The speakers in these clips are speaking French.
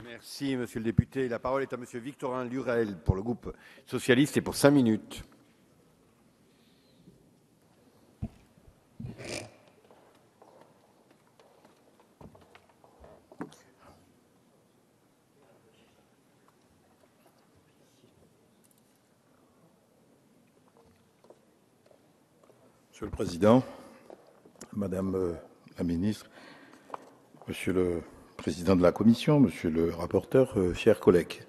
Merci, monsieur le député. La parole est à monsieur Victorin Lurel pour le groupe socialiste et pour 5 minutes. Monsieur le Président, Madame la Ministre, Monsieur le Président de la Commission, Monsieur le rapporteur, chers collègues,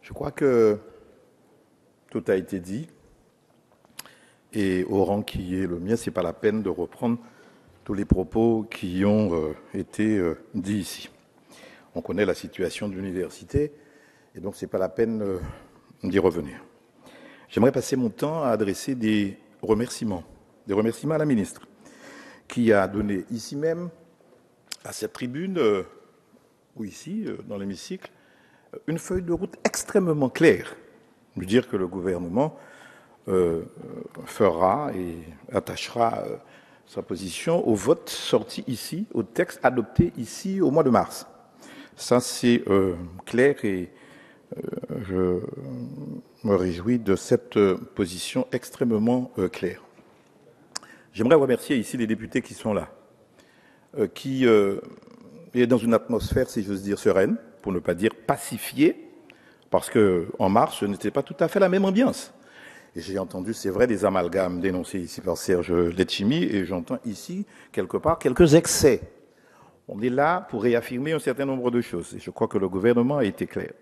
je crois que tout a été dit et au rang qui est le mien, ce n'est pas la peine de reprendre tous les propos qui ont été dits ici. On connaît la situation de l'université et donc ce n'est pas la peine d'y revenir. J'aimerais passer mon temps à adresser des remerciements à la ministre, qui a donné ici même, à cette tribune, ou ici, dans l'hémicycle, une feuille de route extrêmement claire, de dire que le gouvernement fera et attachera sa position au vote sorti ici, au texte adopté ici au mois de mars. Ça, c'est clair et je me réjouis de cette position extrêmement claire. J'aimerais remercier ici les députés qui sont là, qui est dans une atmosphère, si j'ose dire, sereine, pour ne pas dire pacifiée, parce que en mars, ce n'était pas tout à fait la même ambiance. Et j'ai entendu, c'est vrai, des amalgames dénoncés ici par Serge Letchimy, et j'entends ici, quelque part, quelques excès. On est là pour réaffirmer un certain nombre de choses, et je crois que le gouvernement a été clair.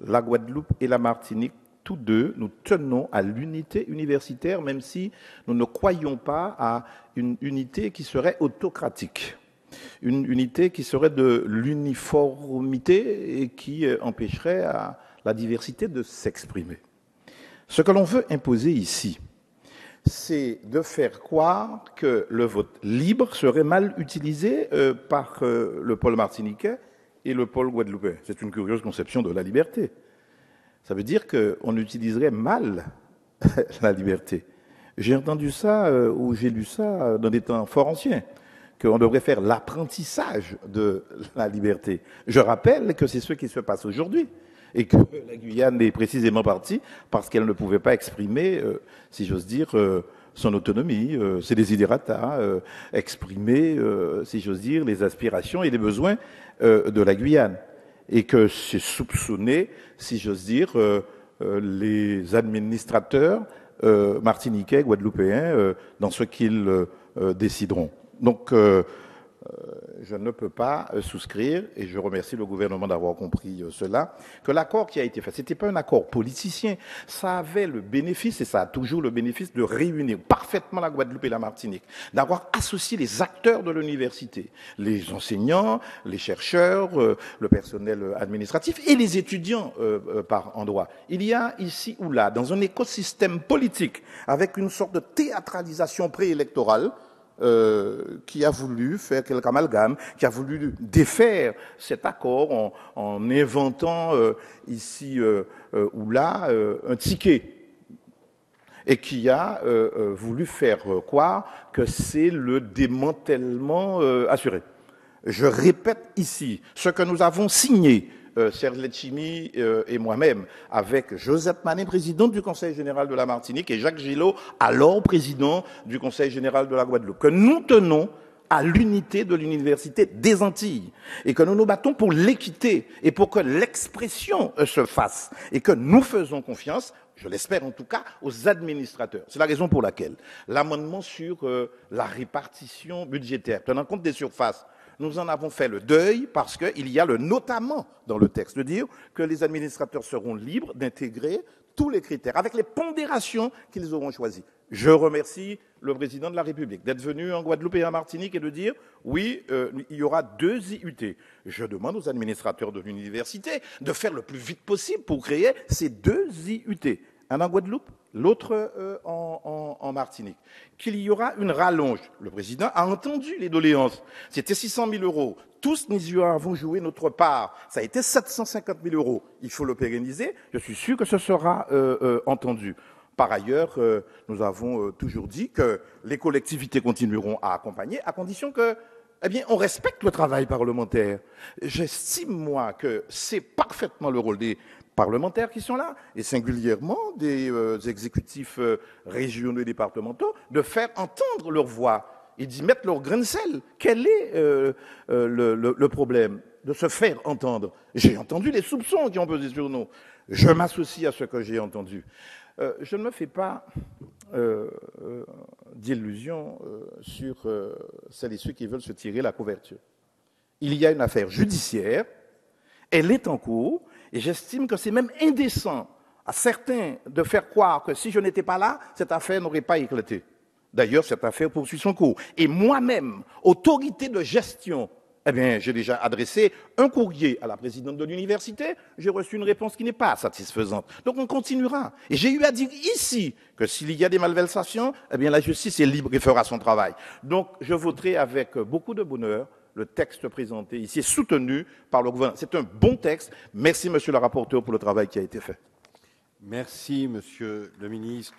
La Guadeloupe et la Martinique, tous deux, nous tenons à l'unité universitaire, même si nous ne croyons pas à une unité qui serait autocratique, une unité qui serait de l'uniformité et qui empêcherait à la diversité de s'exprimer. Ce que l'on veut imposer ici, c'est de faire croire que le vote libre serait mal utilisé par le pôle martiniquais et le pôle guadeloupéen. C'est une curieuse conception de la liberté. Ça veut dire qu'on utiliserait mal la liberté. J'ai entendu ça ou j'ai lu ça dans des temps fort anciens, qu'on devrait faire l'apprentissage de la liberté. Je rappelle que c'est ce qui se passe aujourd'hui et que la Guyane est précisément partie parce qu'elle ne pouvait pas exprimer, si j'ose dire, son autonomie, ses desiderata, exprimer, si j'ose dire, les aspirations et les besoins de la Guyane. Et que c'est soupçonné, si j'ose dire, les administrateurs martiniquais, guadeloupéens, dans ce qu'ils décideront. Donc, je ne peux pas souscrire, et je remercie le gouvernement d'avoir compris cela, que l'accord qui a été fait, ce n'était pas un accord politicien, ça avait le bénéfice, et ça a toujours le bénéfice, de réunir parfaitement la Guadeloupe et la Martinique, d'avoir associé les acteurs de l'université, les enseignants, les chercheurs, le personnel administratif et les étudiants par endroit. Il y a ici ou là, dans un écosystème politique, avec une sorte de théâtralisation préélectorale, qui a voulu faire quelque amalgame, qui a voulu défaire cet accord en inventant ici ou là un ticket et qui a voulu faire croire que c'est le démantèlement assuré. Je répète ici ce que nous avons signé, Serge Letchimy et moi-même, avec Joseph Manet, président du Conseil général de la Martinique, et Jacques Gillot, alors président du Conseil général de la Guadeloupe, que nous tenons à l'unité de l'Université des Antilles et que nous nous battons pour l'équité et pour que l'expression se fasse et que nous faisons confiance, je l'espère en tout cas, aux administrateurs. C'est la raison pour laquelle l'amendement sur la répartition budgétaire, tenant compte des surfaces, nous en avons fait le deuil parce qu'il y a le notamment dans le texte de dire que les administrateurs seront libres d'intégrer tous les critères avec les pondérations qu'ils auront choisies. Je remercie le président de la République d'être venu en Guadeloupe et en Martinique et de dire oui, il y aura 2 IUT. Je demande aux administrateurs de l'université de faire le plus vite possible pour créer ces 2 IUT. Un en Guadeloupe, l'autre en Martinique. Qu'il y aura une rallonge. Le président a entendu les doléances. C'était 600 000 euros. Tous nous y avons joué notre part. Ça a été 750 000 euros. Il faut le pérenniser. Je suis sûr que ce sera entendu. Par ailleurs, nous avons toujours dit que les collectivités continueront à accompagner, à condition que eh bien, on respecte le travail parlementaire. J'estime, moi, que c'est parfaitement le rôle des parlementaires qui sont là, et singulièrement des exécutifs régionaux et départementaux, de faire entendre leur voix et d'y mettre leur grain de sel. Quel est le problème? De se faire entendre. J'ai entendu les soupçons qui ont pesé sur nous. Je m'associe à ce que j'ai entendu. Je ne me fais pas d'illusions sur celles et ceux qui veulent se tirer la couverture. Il y a une affaire judiciaire, elle est en cours, et j'estime que c'est même indécent à certains de faire croire que si je n'étais pas là, cette affaire n'aurait pas éclaté. D'ailleurs, cette affaire poursuit son cours. Et moi-même, autorité de gestion, eh bien, j'ai déjà adressé un courrier à la présidente de l'université, j'ai reçu une réponse qui n'est pas satisfaisante. Donc on continuera. Et j'ai eu à dire ici que s'il y a des malversations, eh bien la justice est libre et fera son travail. Donc je voterai avec beaucoup de bonheur le texte présenté ici, soutenu par le gouvernement. C'est un bon texte. Merci, monsieur le rapporteur, pour le travail qui a été fait. Merci, monsieur le ministre.